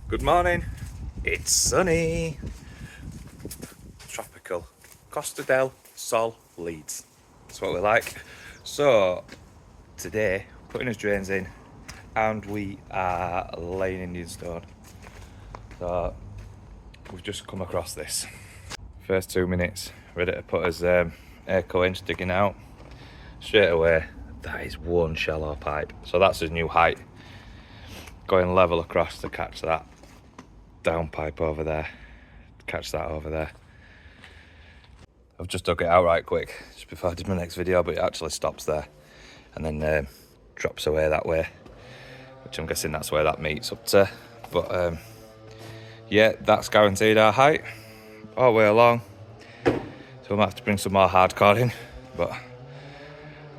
Good morning, it's sunny, tropical, Costa del Sol, Leeds, that's what we like. So today, putting his drains in and we are laying Indian stone. So we've just come across this. First 2 minutes, ready to put his air inch digging out. Straight away, that is one shallow pipe. So that's his new height. Going level across to catch that down pipe over there, catch that over there. I've just dug it out right quick just before I did my next video, but it actually stops there and then drops away that way, which I'm guessing that's where that meets up to. But yeah, that's guaranteed our height all the way along, so we might have to bring some more hardcore in, but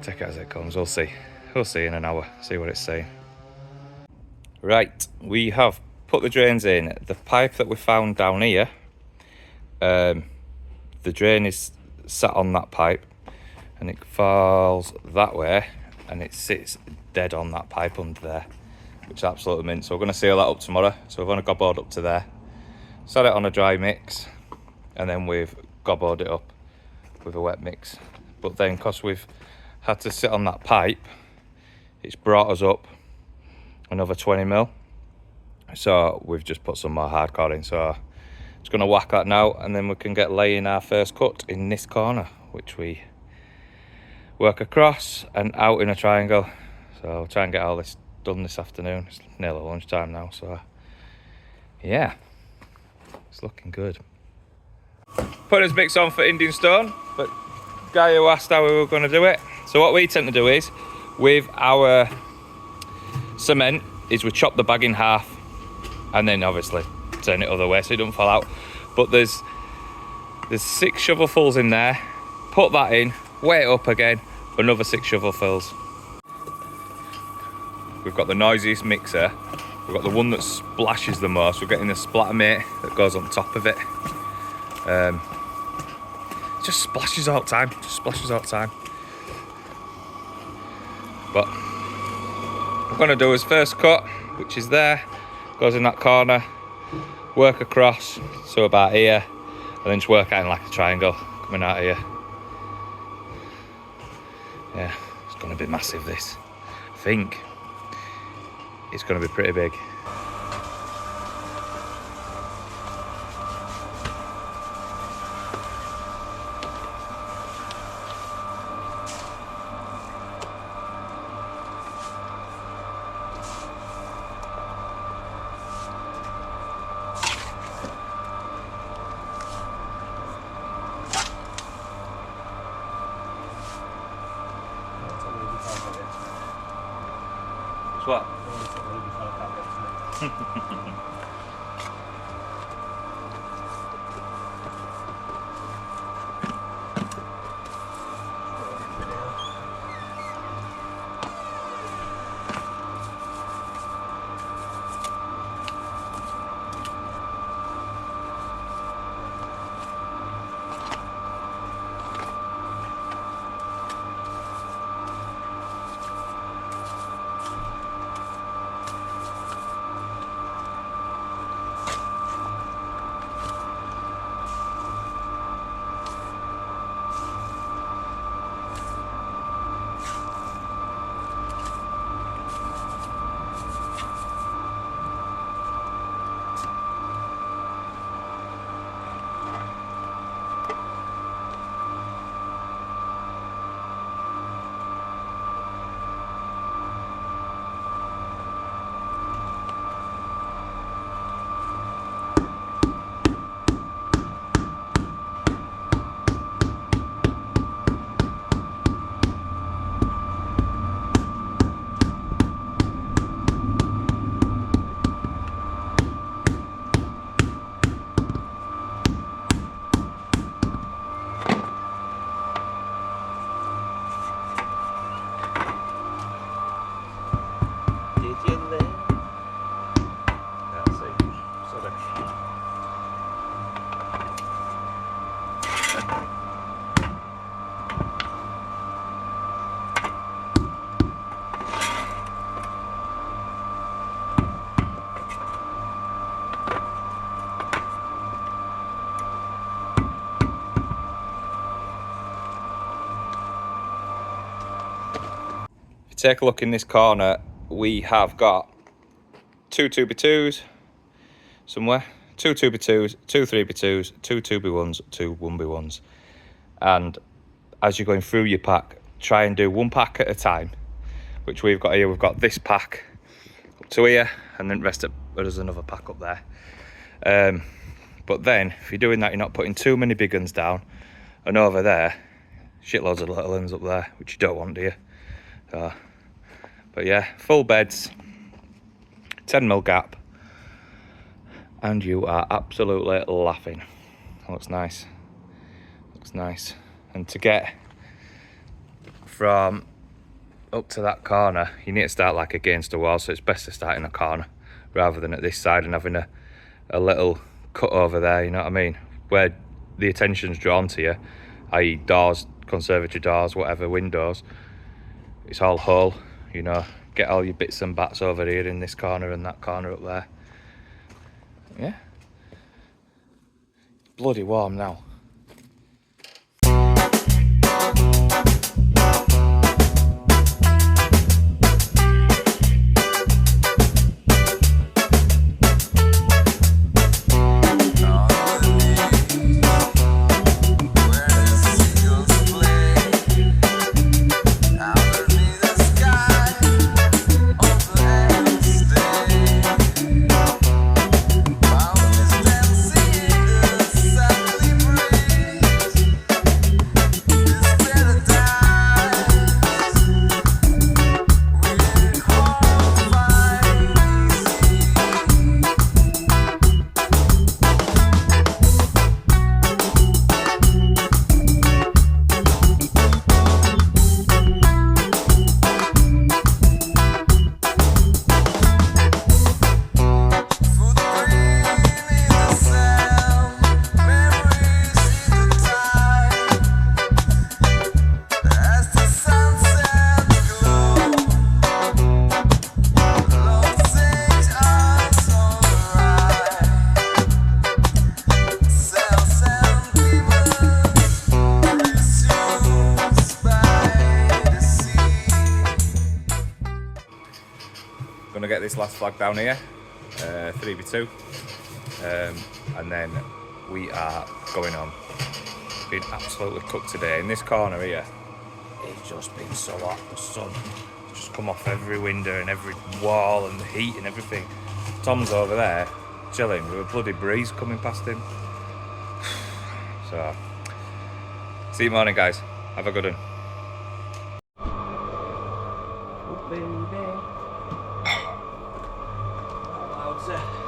take it as it comes. We'll see in an hour, see what it's saying. Right, we have put the drains in. The pipe that we found down here, the drain is sat on that pipe and it falls that way and it sits dead on that pipe under there, which is absolutely mint. So we're going to seal that up tomorrow. So we've only gobbled up to there, set it on a dry mix, and then we've gobbled it up with a wet mix. But then because we've had to sit on that pipe, it's brought us up another 20 mil. So we've just put some more hardcore in. So it's going to whack that now, and then we can get laying our first cut in this corner, which we work across and out in a triangle. So I'll try and get all this done this afternoon. It's nearly lunchtime now, so yeah, it's looking good. Put his mix on for Indian stone, but guy who asked how we were going to do it. So what we tend to do is, with our cement, is we chop the bag in half and then obviously turn it other way so it doesn't fall out. But there's 6 shovelfuls in there. Put that in, weigh it up again, another 6 shovelfuls. We've got the noisiest mixer. We've got the one that splashes the most. We're getting the splatter mate that goes on top of it. It just splashes all the time. But what we're going to do is first cut, which is there, goes in that corner, work across, so about here, and then just work out in like a triangle coming out here. Yeah, it's going to be massive, this. I think it's going to be pretty big. What? you take a look in this corner, we have got 2 2x2s somewhere, 2 2x2s, 2 3x2s, 2 2x1s, 2 1x1s. And as you're going through your pack, try and do one pack at a time, which we've got here. We've got this pack up to here, and then the rest of there's another pack up there. But then if you're doing that, you're not putting too many big ones down, and over there shitloads of little ones up there, which you don't want, do you? But yeah, full beds, 10mm gap, and you are absolutely laughing. That looks nice. Looks nice. And to get from up to that corner, you need to start like against the wall, so it's best to start in a corner rather than at this side and having a little cut over there, you know what I mean, where the attention's drawn to you, i.e. doors, conservatory doors, whatever, windows. It's all whole, you know. Get all your bits and bats over here in this corner and that corner up there. Yeah, bloody warm now. Gonna get this last flag down here, 3x2, and then we are going on. Been absolutely cooked today. In this corner here, it's just been so hot. The sun just come off every window and every wall, and the heat and everything. Tom's over there chilling with a bloody breeze coming past him. So, see you morning, guys. Have a good one. Oh, baby. How's it?